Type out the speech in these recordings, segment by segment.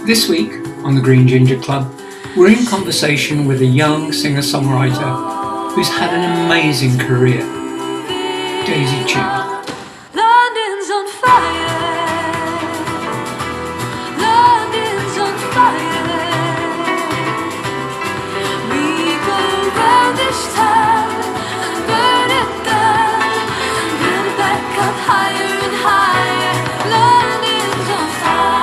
This week on the Green Ginger Club, we're in conversation with a young singer-songwriter who's had an amazing career, Daisy Chute. London's on fire. London's on fire. We go round this town and burn it down, build it back up higher and higher. London's on fire.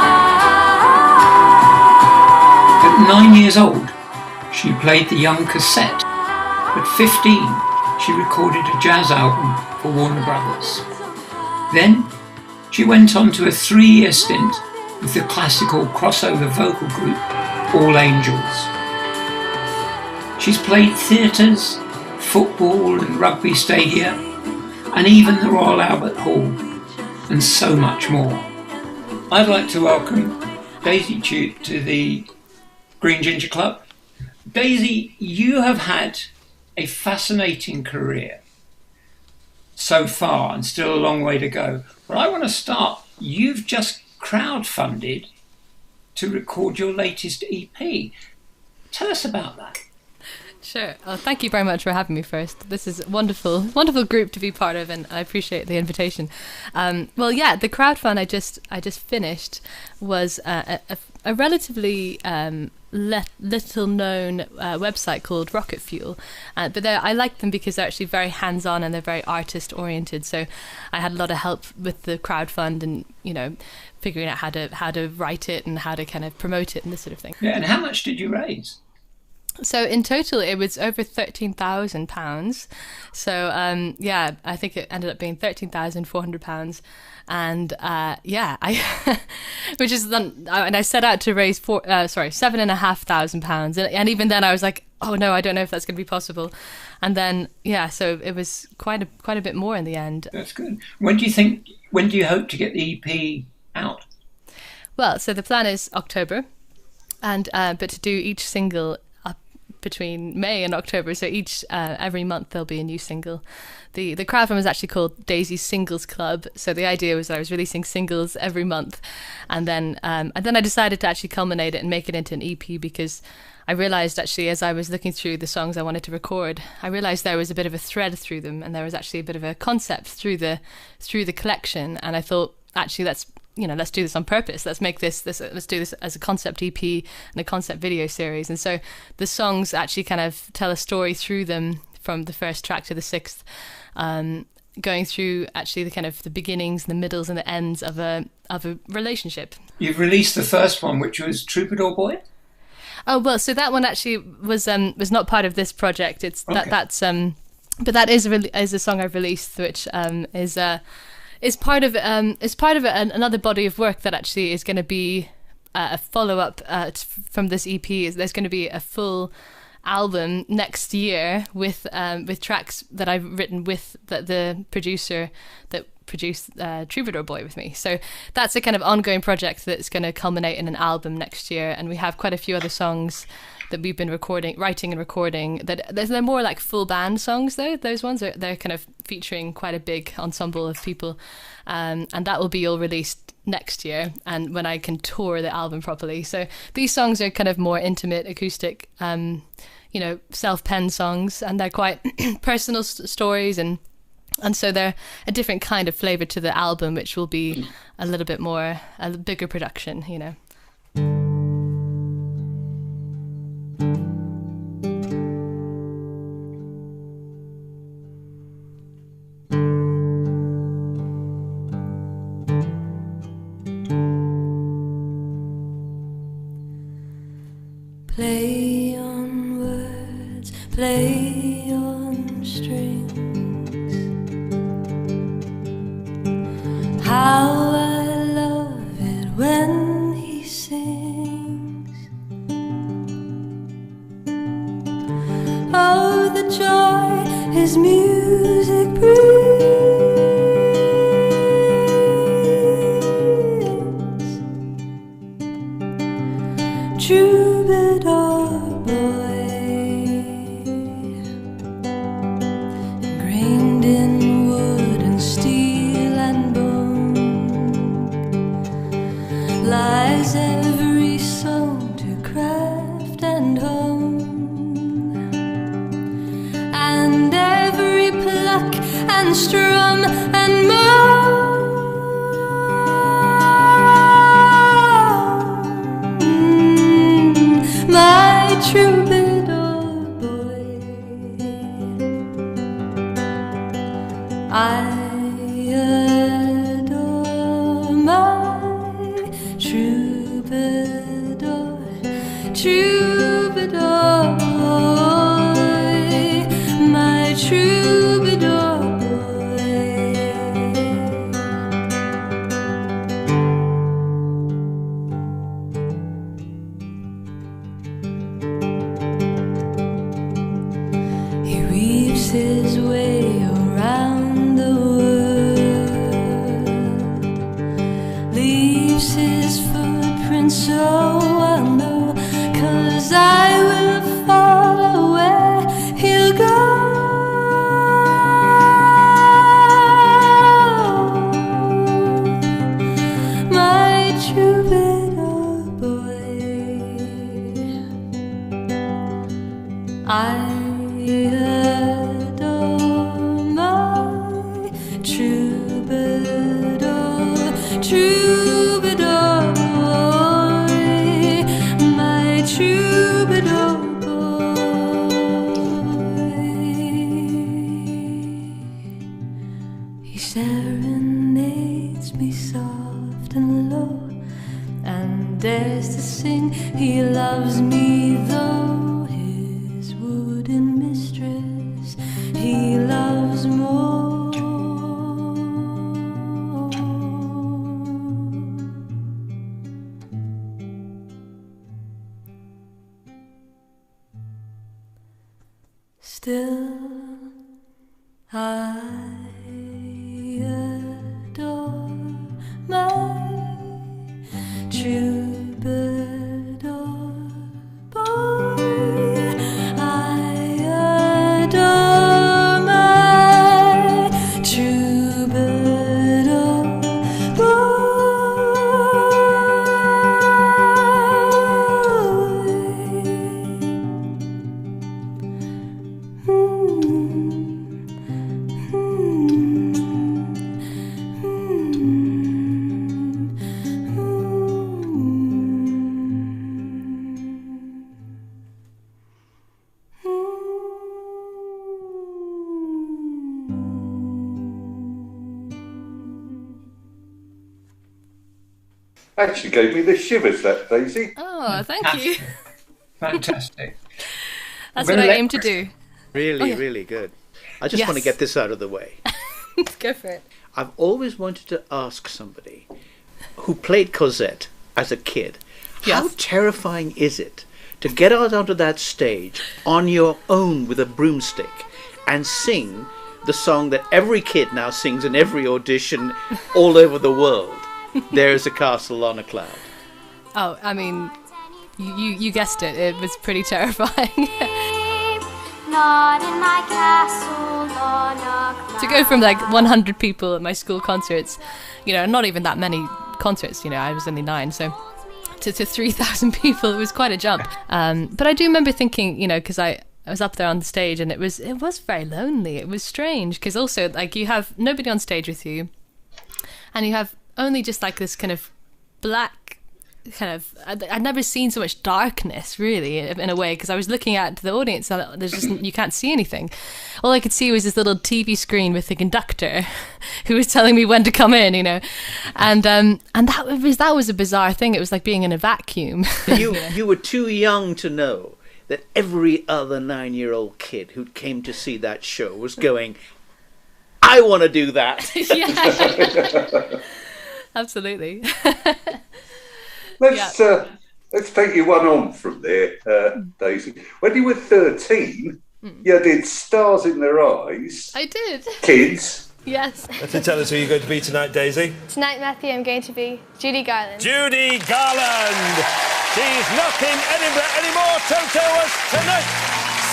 At 9 years old, she played the young cassette. At 15, she recorded a jazz album for Warner Brothers. Then, she went on to a 3-year stint with the classical crossover vocal group All Angels. She's played theatres, football and rugby stadia, and even the Royal Albert Hall, and so much more. I'd like to welcome Daisy Chute to the Green Ginger Club. Daisy, you have had a fascinating career so far and still a long way to go. But I want to start. You've just crowdfunded to record your latest EP. Tell us about that. Sure. Oh, thank you very much for having me first. This is a wonderful group to be part of, and I appreciate the invitation. Well, yeah, the crowdfund I just finished was a relatively little known website called Rocket Fuel, but I like them because they're actually very hands-on and they're very artist oriented. So I had a lot of help with the crowdfund and figuring out how to write it and how to kind of promote it and this sort of thing. Yeah, and how much did you raise? So in total, it was over £13,000. So I think it ended up being £13,400. And which is then, and I set out to raise £7,500, and even then I was like, oh no, I don't know if that's going to be possible. And then so it was quite a bit more in the end. That's good. When do you hope to get the EP out? Well, so the plan is October, and but to do each single between May and October, so every month there'll be a new single. The crowdfund was actually called Daisy's Singles Club, so the idea was that I was releasing singles every month, and then I decided to actually culminate it and make it into an EP, because I realised actually as I was looking through the songs I wanted to record, I realised there was a bit of a thread through them, and there was actually a bit of a concept through the collection, and I thought actually let's do this on purpose. Let's do this as a concept EP and a concept video series. And so the songs actually kind of tell a story through them from the first track to the sixth, going through actually the kind of the beginnings, the middles and the ends of a relationship. You've released the first one, which was Troubadour Boy? Oh, well, so that one actually was not part of this project. It's okay. But that is a song I've released, which is part of another body of work that actually is going to be a follow-up from this EP. There's going to be a full album next year with tracks that I've written with the producer that produced Troubadour Boy with me. So that's a kind of ongoing project that's going to culminate in an album next year, and we have quite a few other songs that we've been writing and recording. They're more like full band songs though. Those ones they're kind of featuring quite a big ensemble of people, and that will be all released next year, and when I can tour the album properly. So these songs are kind of more intimate, acoustic, self-penned songs, and they're quite personal stories, and so they're a different kind of flavour to the album, which will be a little bit more a bigger production, Play on words, play on strings. How I love it when he sings. Oh, the joy his music brings. Troubadour boy, ingrained in wood and steel and bone, lies every strum and moan. My troubadour boy, I adore my troubadour, troubadour boy, my troubadour boy. He weaves his way around the world, leaves his footprints so I'll know, 'cause I will follow where he'll go. My troubadour boy, I adore my troubadour, troubadour boy, my troubadour boy. He serenades me soft and low, and dares to sing he loves me though his wooden mistress he loves more. Still I adore my troubadour boy. I adore my troubadour Actually gave me the shivers, that, Daisy. Oh, thank you. Fantastic. That's what I aim to do. Really, really good. I just want to get this out of the way. Go for it. I've always wanted to ask somebody who played Cosette as a kid, how Yes. terrifying is it to get out onto that stage on your own with a broomstick and sing the song that every kid now sings in every audition all over the world? There's a castle on a cloud. Oh, I mean, you guessed it. It was pretty terrifying. Not in my castle on a cloud. To go from like 100 people at my school concerts, not even that many concerts, I was only 9, so to 3,000 people, it was quite a jump. But I do remember thinking, because I was up there on the stage and it was very lonely. It was strange because also like you have nobody on stage with you, and you have only just like this kind of black kind of, I'd never seen so much darkness really in a way, because I was looking at the audience and there's just, you can't see anything. All I could see was this little TV screen with the conductor who was telling me when to come in, and that was a bizarre thing. It was like being in a vacuum. You were too young to know that every other 9-year-old kid who came to see that show was going, I want to do that. Yeah. Absolutely. Let's take you one on from there, Daisy. When you were 13, you did Stars in Their Eyes. I did. Kids. Yes. To tell us who you're going to be tonight, Daisy. Tonight, Matthew, I'm going to be Judy Garland. Judy Garland. She's not in Edinburgh anymore. Toto us tonight.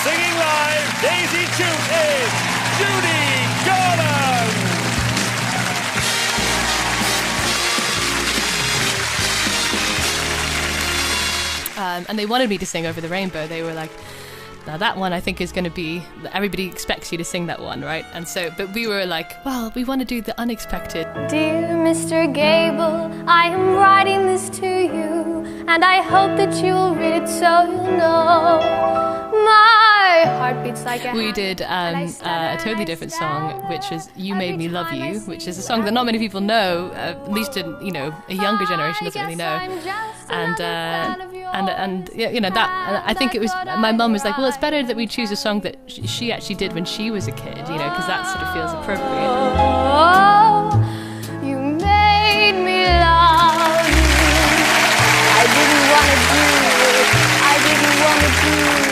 Singing live, Daisy Chute is Judy Garland. And they wanted me to sing Over the Rainbow. They were like, Now that one I think is going to be, everybody expects you to sing that one, right? And so, but we were like, well, we want to do the unexpected. Dear Mr. Gable, I am writing this to you, and I hope that you'll read it so you'll know my heart beats like a We did a totally different song, which is "You Made Me Love You," which is a song that not many people know, at least a younger generation doesn't really know. And that I think it was, my mum was like, well, it's better that we choose a song that she actually did when she was a kid, because that sort of feels appropriate. Oh, you made me love you. I didn't want to do it. I didn't want to do it.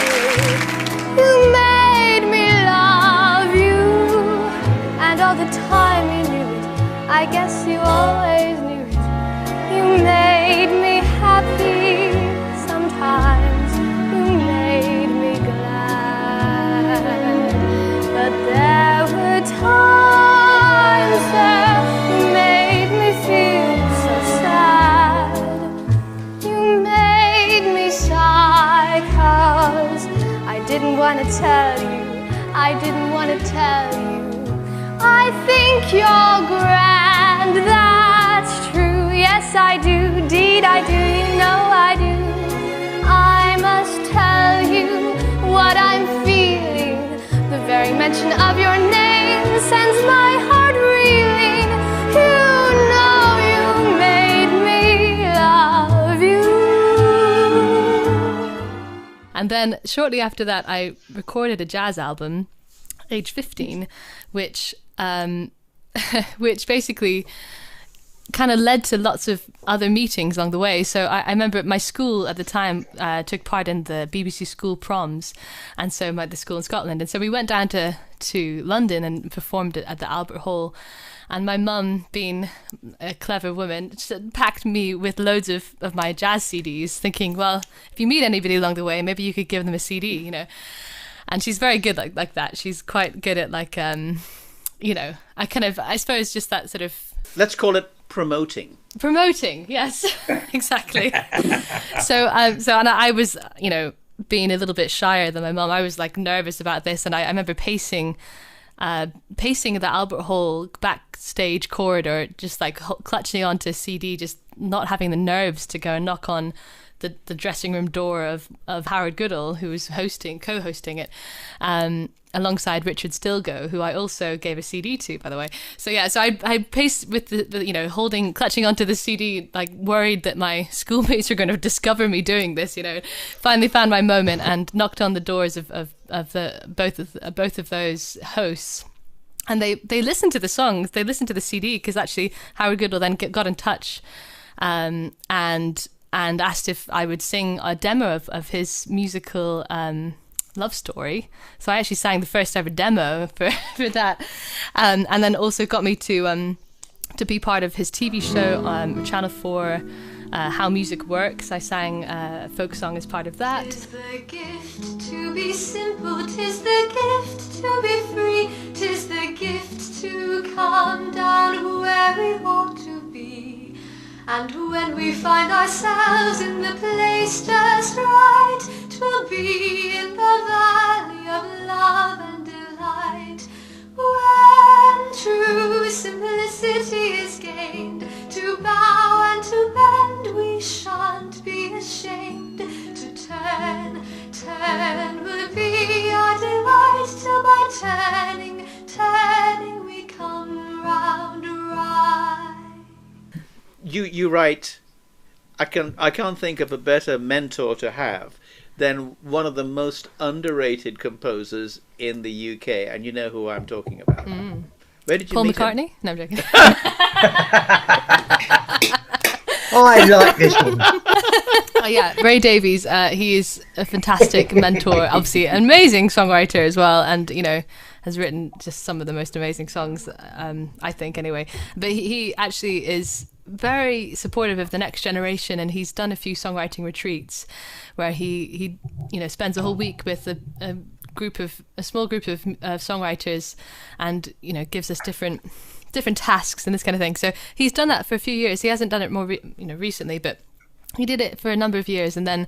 You made me love you. And all the time you knew it. I guess you always knew it. You made me happy. Sometimes you made me glad. But there were times that you made me feel so sad. You made me sigh 'cause I didn't want to tell you. I didn't want to tell you. I think you're grand, that's true. Yes, I do, deed I do, you know I do. I must tell you what I'm feeling. The very mention of your name sends my heart reeling. You know you made me love you. And then shortly after that, I recorded a jazz album, age 15, which which basically kind of led to lots of other meetings along the way. So I remember my school at the time took part in the BBC school proms, and so the school in Scotland. And so we went down to London and performed at the Albert Hall. And my mum, being a clever woman, just packed me with loads of my jazz CDs, thinking, well, if you meet anybody along the way, maybe you could give them a CD, And she's very good like that. She's quite good at I suppose just that sort of... Let's call it promoting. Promoting, yes, exactly. So I was, being a little bit shyer than my mum. I was like nervous about this, and I remember pacing the Albert Hall backstage corridor, just like clutching onto a CD, just not having the nerves to go and knock on the dressing room door of Howard Goodall, who was co-hosting it, alongside Richard Stilgoe, who I also gave a CD to, by the way. So yeah, so I paced with the clutching onto the CD, like worried that my schoolmates were going to discover me doing this. Finally found my moment and knocked on the doors of both of those hosts. And they listened to the songs, they listened to the CD, because actually Howard Goodall then got in touch and asked if I would sing a demo of his musical Love Story. So I actually sang the first ever demo for that, and then also got me to be part of his TV show on Channel 4, How Music Works. I sang a folk song as part of that. 'Tis the gift to be simple, 'tis the gift to be free, 'tis the gift to come down where we ought to be. And when we find ourselves in the place just right, 'twill be in the valley of love and delight. When true simplicity is gained, to bow and to bend we shan't be ashamed. To turn will be our delight, till by turning we come round right. You write, I can't think of a better mentor to have than one of the most underrated composers in the UK, and you know who I'm talking about. Where did you Paul meet McCartney? him? No, I'm joking. I like this one. Oh, yeah, Ray Davies. He is a fantastic mentor, obviously an amazing songwriter as well, and has written just some of the most amazing songs, I think, anyway. But he actually is very supportive of the next generation, and he's done a few songwriting retreats where he spends a whole week with a small group of songwriters, and gives us different tasks and this kind of thing. So he's done that for a few years. He hasn't done it more recently, but he did it for a number of years, and then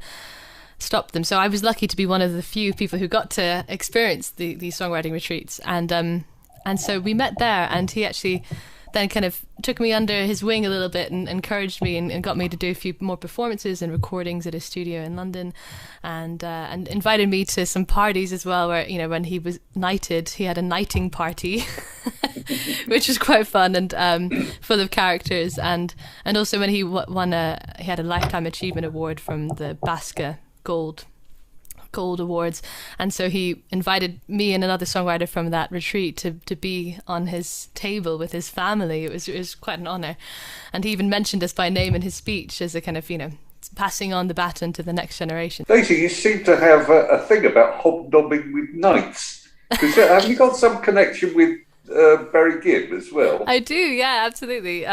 stopped them. So I was lucky to be one of the few people who got to experience these songwriting retreats, and so we met there, and he actually then kind of took me under his wing a little bit and encouraged me and got me to do a few more performances and recordings at his studio in London, and invited me to some parties as well, where, you know, when he was knighted, he had a knighting party, which was quite fun and full of characters, and also when he won he had a Lifetime Achievement Award from the BASCA Gold Awards, and so he invited me and another songwriter from that retreat to be on his table with his family. It was quite an honor, and he even mentioned us by name in his speech as a kind of, you know, passing on the baton to the next generation. Daisy, you seem to have a thing about hobnobbing with knights. Have you got some connection with Barry Gibb as well? I do, yeah, absolutely.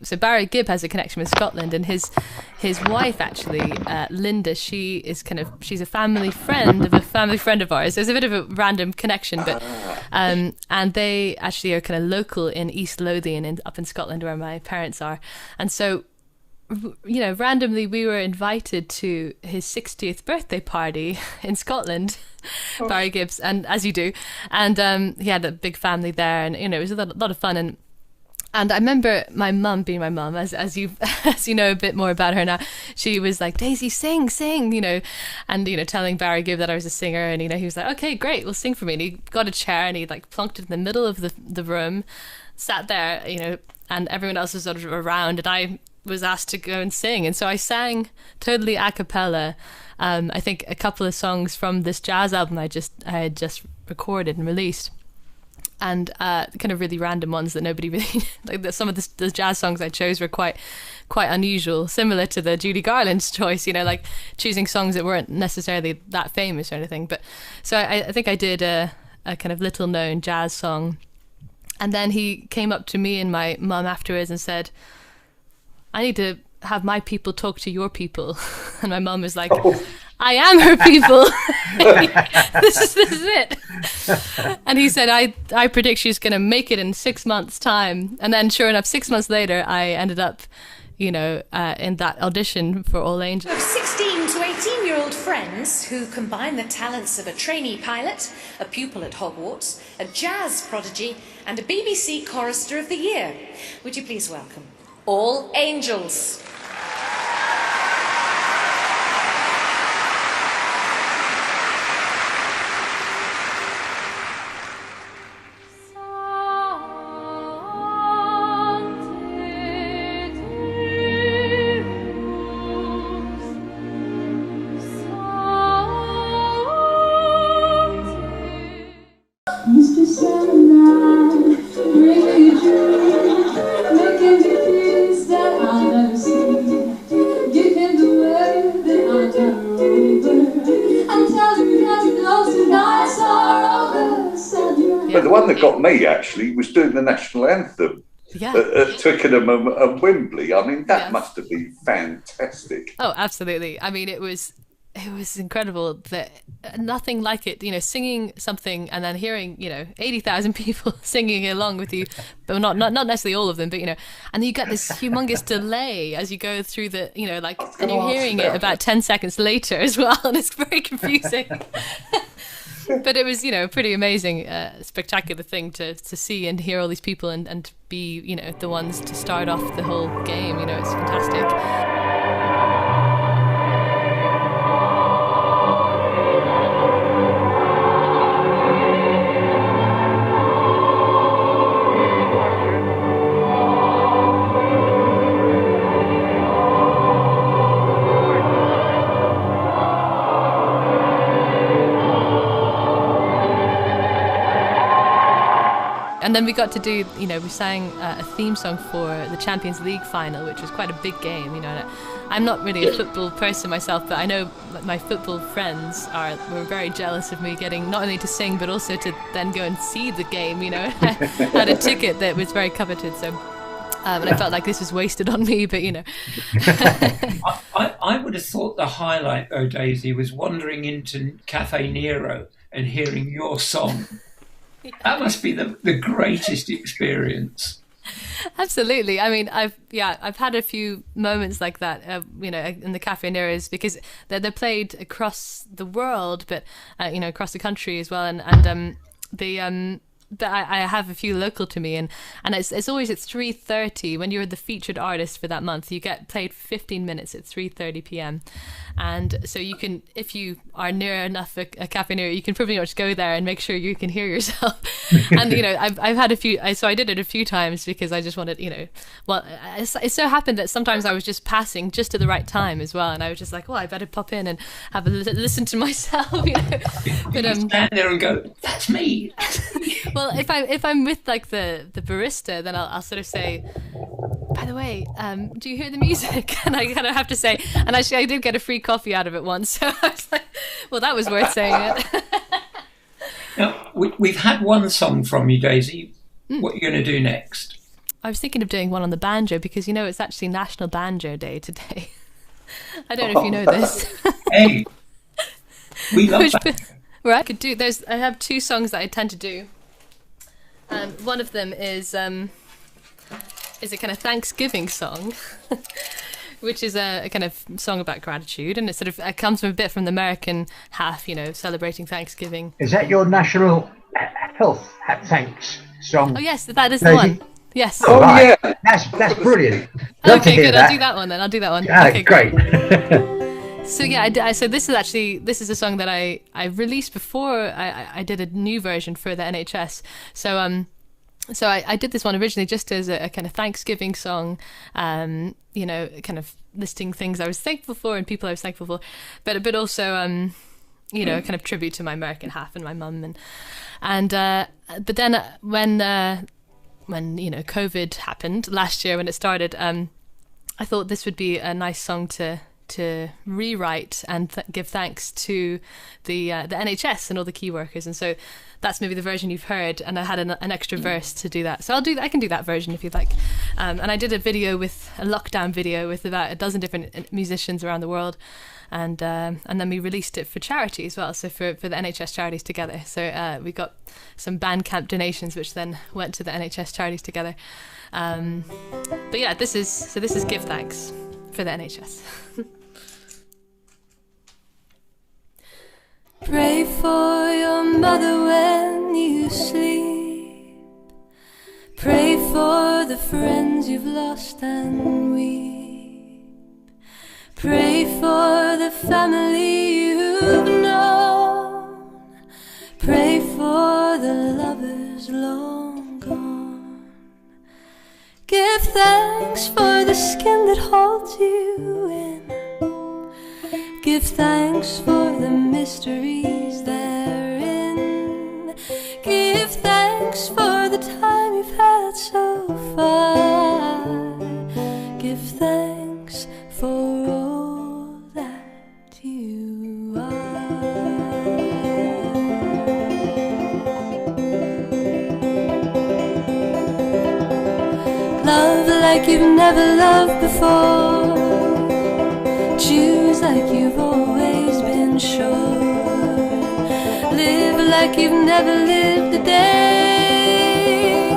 So Barry Gibb has a connection with Scotland, and his wife, actually, Linda, she's a family friend of ours. There's a bit of a random connection, but and they actually are kind of local in East Lothian, up in Scotland, where my parents are. And so, you know, randomly we were invited to his 60th birthday party in Scotland, Barry Gibbs, and as you do, and he had a big family there, and, you know, it was a lot of fun. And I remember my mum, being my mum, as you know a bit more about her now, she was like, Daisy, sing, you know, and, you know, telling Barry Gibb that I was a singer, and, you know, he was like, okay, great, well, sing for me. And he got a chair and he like plonked it in the middle of the room, sat there, you know, and everyone else was sort of around, and I was asked to go and sing. And so I sang totally a cappella, I think a couple of songs from this jazz album I had just recorded and released. And kind of really random ones that nobody really like. Some of the jazz songs I chose were quite unusual, similar to the Judy Garland's choice, you know, like choosing songs that weren't necessarily that famous or anything. But so I think I did a kind of little known jazz song, and then he came up to me and my mum afterwards and said, I need to have my people talk to your people. And my mum was like, I am her people. This is it. And he said, I predict she's going to make it in 6 months' time. And then sure enough, 6 months later, I ended up, you know, in that audition for All Angels. Of 16 to 18-year-old friends who combine the talents of a trainee pilot, a pupil at Hogwarts, a jazz prodigy, and a BBC Chorister of the Year. Would you please welcome All Angels. But the one that got me actually was doing the national anthem at Twickenham and Wembley. I mean, that must have been fantastic. Oh, absolutely. I mean, it was incredible, that nothing like it, you know, singing something and then hearing, you know, 80,000 people singing along with you, but not necessarily all of them, but, you know, and you get this humongous delay as you go through the, you know, like, and you're hearing it about 10 seconds later as well, and it's very confusing. But it was, you know, a pretty amazing, spectacular thing to see and hear all these people and be, you know, the ones to start off the whole game. You know, it's fantastic. And then we got to do, you know, we sang a theme song for the Champions League final, which was quite a big game, you know. And I'm not really a football person myself, but I know my football friends were very jealous of me getting not only to sing, but also to then go and see the game, you know. I had a ticket that was very coveted, so... and I felt like this was wasted on me, but, you know. I would have thought the highlight, though, Daisy, was wandering into Cafe Nero and hearing your song. That must be the greatest experience. Absolutely. I mean, I've had a few moments like that, in the Cafe Neros, because they're played across the world, but across the country as well, and but I have a few local to me, and it's always at 3:30 when you're the featured artist for that month. You get played 15 minutes at 3:30 p.m. And so you can, if you are near enough a Cafe Nero, you can pretty much go there and make sure you can hear yourself. And I've had a few, so I did it a few times because I just wanted, it so happened that sometimes I was just passing just at the right time as well, and I was just like, well, I better pop in and have a listen to myself, But stand there and go, that's me. Well, if I'm with like the barista, then I'll sort of say, by the way, do you hear the music? And I kind of have to say, and actually I did get a free coffee out of it once, so I was like, well, that was worth saying it. Now, we've had one song from you, Daisy. What are you going to do next? I was thinking of doing one on the banjo because it's actually National Banjo Day today. I don't know if you know this. Hey, we love banjo. Right, I have two songs that I tend to do. One of them is a kind of Thanksgiving song, which is a kind of song about gratitude, and it comes from a bit from the American half, celebrating Thanksgiving. Is that your national health thanks song? Oh yes, that is the one. Yes. Oh, right. yeah, that's brilliant. Love Okay, to hear good. that. I'll do that one then. Okay, great. So yeah, so this is a song that I released before I did a new version for the NHS. So I did this one originally just as a kind of Thanksgiving song, kind of listing things I was thankful for and people I was thankful for, but also kind of tribute to my American half and my mum, and but then when COVID happened last year when it started, I thought this would be a nice song to rewrite and give thanks to the NHS and all the key workers, and so that's maybe the version you've heard, and I had an extra verse to do that, so I can do that version if you'd like. And I did a lockdown video with about a dozen different musicians around the world, and then we released it for charity as well, so for the NHS charities together. So we got some Bandcamp donations which then went to the NHS charities together. But yeah, this is Give Thanks for the NHS. Pray for your mother when you sleep. Pray for the friends you've lost and weep. Pray for the family you've known. Pray for the lovers long gone. Give thanks for the skin that holds you in. Give thanks for the mysteries therein. Give thanks for the time you've had so far. Give thanks for all that you are. Love like you've never loved before. Choose like you've always been sure. Live like you've never lived a day.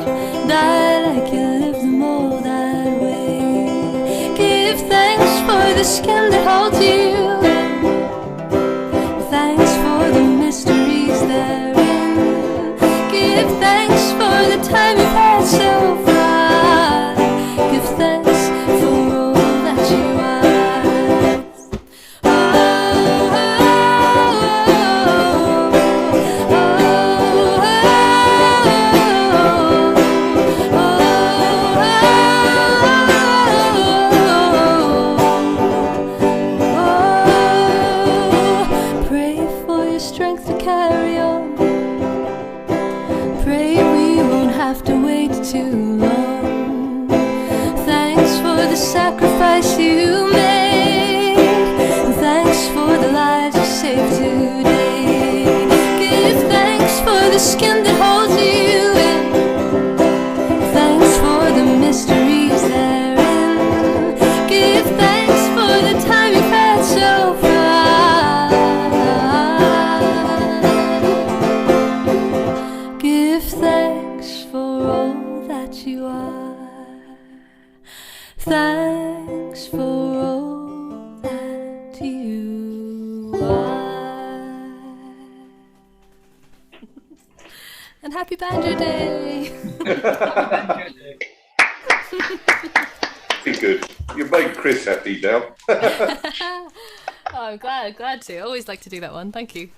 Die like you lived them all that way. Give thanks for the skin that holds you. Thanks for the mysteries therein. Give thanks for the time you've had so far. Give thanks for all that you are. Strength to carry on. Pray we won't have to to you. And happy Banjo Day! Be good. You made Chris happy now. Oh, I'm glad to. I always like to do that one. Thank you.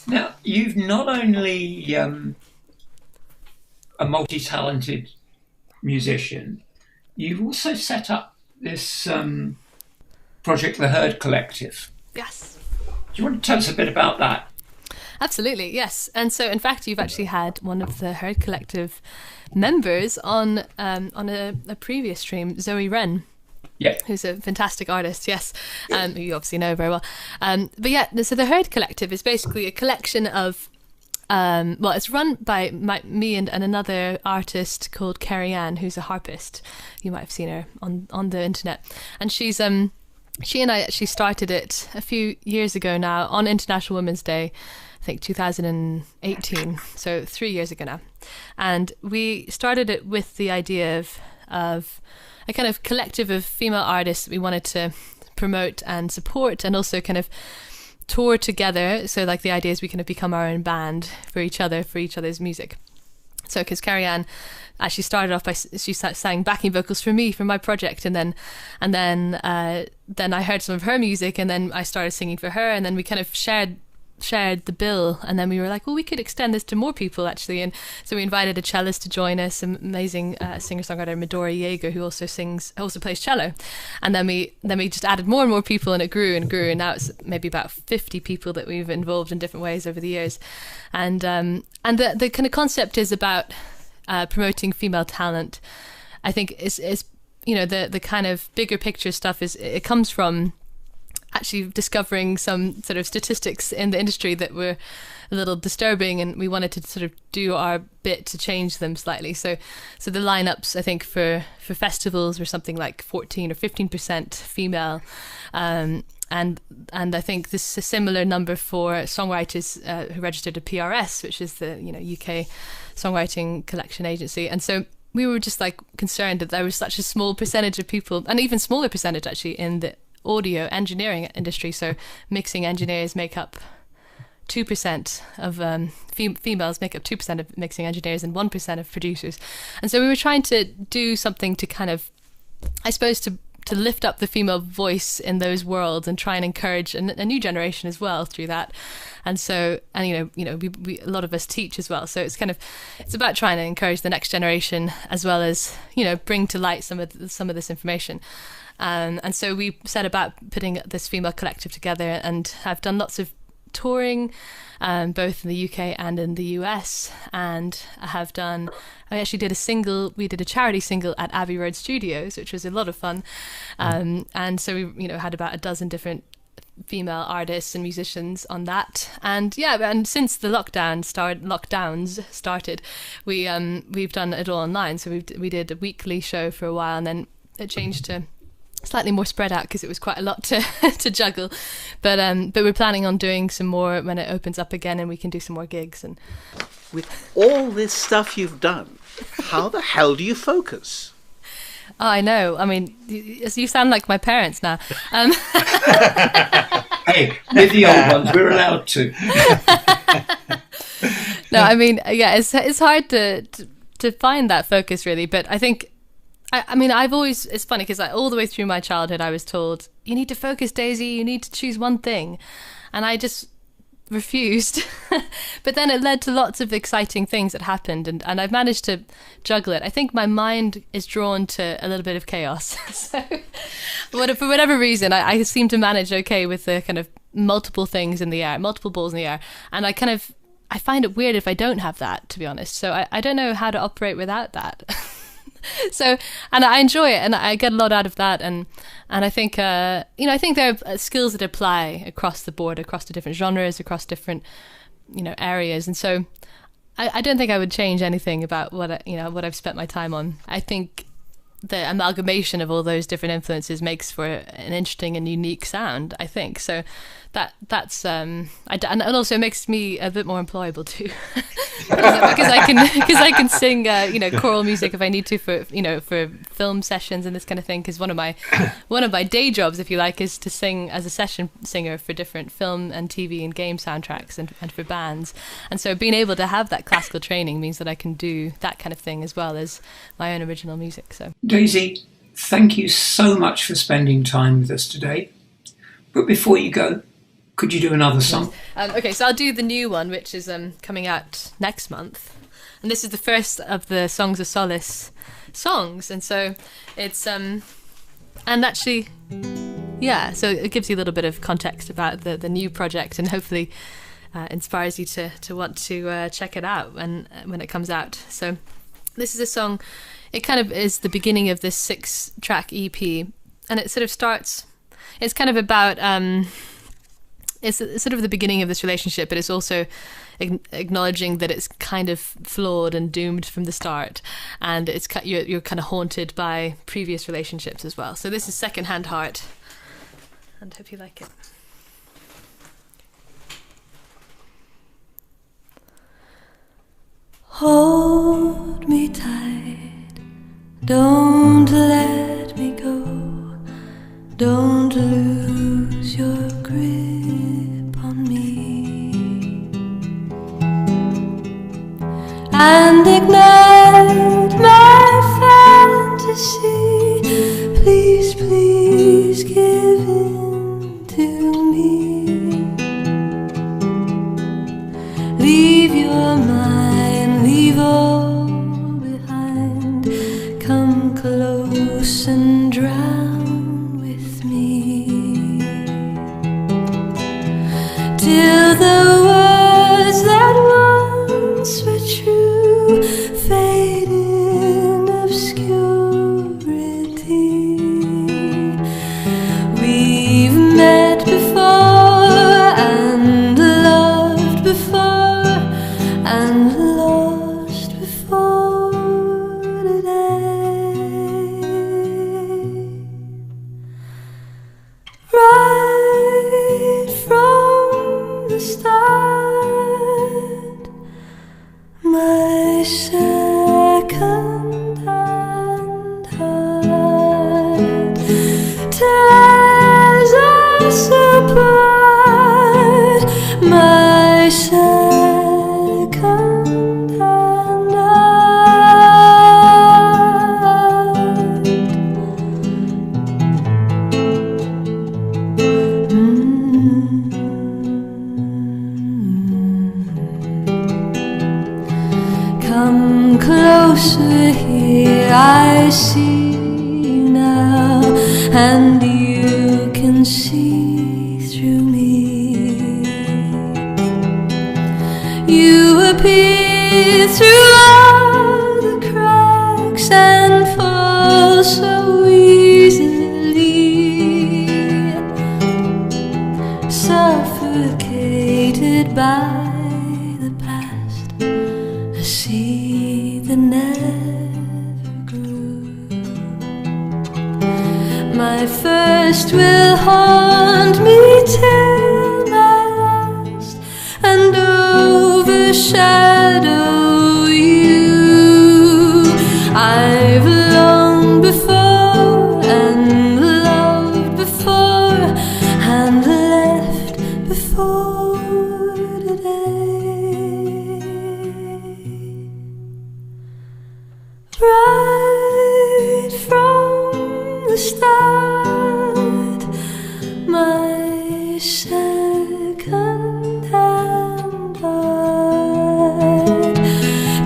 Now, you've not only a multi-talented musician, you've also set up this project, the Herd Collective. Yes. Do you want to tell us a bit about that? Absolutely, yes. And so, in fact, you've actually had one of the Herd Collective members on a previous stream, Zoe Wren. Yeah. Who's a fantastic artist, yes, who you obviously know very well. But yeah, so the Herd Collective is basically a collection of, it's run by me and another artist called Carrie Ann, who's a harpist. You might have seen her on the internet. And she and I actually started it a few years ago now on International Women's Day, I think 2018, so 3 years ago now. And we started it with the idea of a kind of collective of female artists that we wanted to promote and support, and also kind of tour together. So like the idea is we kind of become our own band for each other's music. So because Carrie Ann actually started off by she sang backing vocals for me for my project, and then I heard some of her music, and then I started singing for her, and then we kind of shared the bill, and then we were like, well, we could extend this to more people actually. And so we invited a cellist to join us, amazing singer-songwriter Medora Yeager, who also plays cello. And then we just added more and more people, and it grew and grew, and now it's maybe about 50 people that we've involved in different ways over the years. And the kind of concept is about promoting female talent. I think is the kind of bigger picture stuff it comes from actually discovering some sort of statistics in the industry that were a little disturbing, and we wanted to sort of do our bit to change them slightly. So the lineups, I think, for festivals were something like 14 or 15% female, and I think this is a similar number for songwriters who registered at PRS, which is the UK songwriting collection agency. And so we were just like concerned that there was such a small percentage of people, and even smaller percentage actually, in the audio engineering industry. So mixing engineers make up 2% of females make up 2% of mixing engineers and 1% of producers. And so we were trying to do something to kind of, I suppose, to lift up the female voice in those worlds and try and encourage a new generation as well through that. And so, and we a lot of us teach as well. So it's about trying to encourage the next generation as well as, bring to light some of this information. And so we set about putting this female collective together, and have done lots of touring, both in the UK and in the US. And I actually did we did a charity single at Abbey Road Studios, which was a lot of fun. And so we, had about a dozen different female artists and musicians on that. And since the lockdowns started, we've done it all online. So we did a weekly show for a while, and then it changed to slightly more spread out because it was quite a lot to juggle, but we're planning on doing some more when it opens up again and we can do some more gigs. And with all this stuff you've done, how the hell do you focus? Oh, I know. I mean, you sound like my parents now. Hey, we're the old ones. We're allowed to. No, I mean, yeah, it's hard to find that focus really, but I think. It's funny because all the way through my childhood I was told, you need to focus, Daisy, you need to choose one thing. And I just refused. But then it led to lots of exciting things that happened, and I've managed to juggle it. I think my mind is drawn to a little bit of chaos. So for whatever reason, I seem to manage okay with the kind of multiple things in the air, multiple balls in the air. And I find it weird if I don't have that, to be honest. So I don't know how to operate without that. So, and I enjoy it, and I get a lot out of that, and I think I think there are skills that apply across the board, across the different genres, across different areas, and so I don't think I would change anything about what I've spent my time on. I think the amalgamation of all those different influences makes for an interesting and unique sound, I think. So that's and also it makes me a bit more employable too, because I can sing choral music if I need to for film sessions and this kind of thing. Because one of my day jobs, if you like, is to sing as a session singer for different film and TV and game soundtracks and for bands. And so being able to have that classical training means that I can do that kind of thing as well as my own original music. So Daisy, thank you so much for spending time with us today. But before you go, could you do another song? Okay, so I'll do the new one, which is coming out next month. And this is the first of the Songs of Solace songs. And so it's, and actually, yeah, so it gives you a little bit of context about the new project and hopefully inspires you to want to check it out when it comes out. So this is a song, it kind of is the beginning of this 6-track EP. And it sort of starts, it's kind of about... it's sort of the beginning of this relationship, but it's also acknowledging that it's kind of flawed and doomed from the start, and you're kind of haunted by previous relationships as well. So this is Secondhand Heart, and hope you like it. Hold me tight, don't let me go, don't lose your grip on me, and ignite my fantasy. Please, please give in to me. Leave your mind, leave all behind. Come close and drown with me, till the words that once were true fade in obscurity. We've met before and loved before and lost before today. Right from the start, my second-hand heart tears us apart. My second-hand heart. Come closer here, I see you now, and you can see through me. You appear through all the cracks and fall so easily, suffocated by the past, a seed that never grew. My first will haunt me till my last, and overshadow you. I've longed before and loved before and left before today. Right from the start, my second-hand heart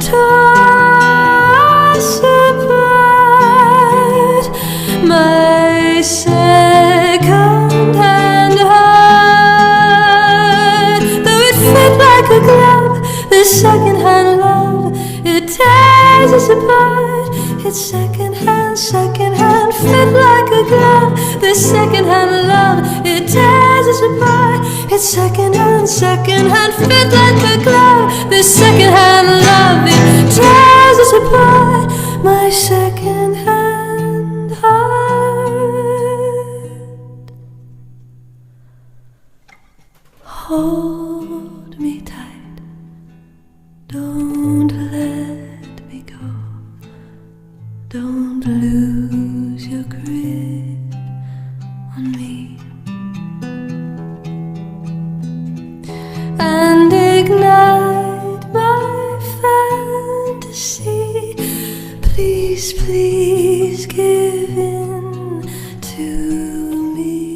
tore us apart. My second-hand heart, though it fit like a glove, this second-hand love, it tears us apart. It's second-hand fit like a glove. This second-hand love, it tears us apart. It's second-hand fit like a glove. This second-hand love, it tears us apart. My second-hand Hold me tight, don't let me go, don't lose your grip on me, and ignite my fantasy. Please, please give in to me.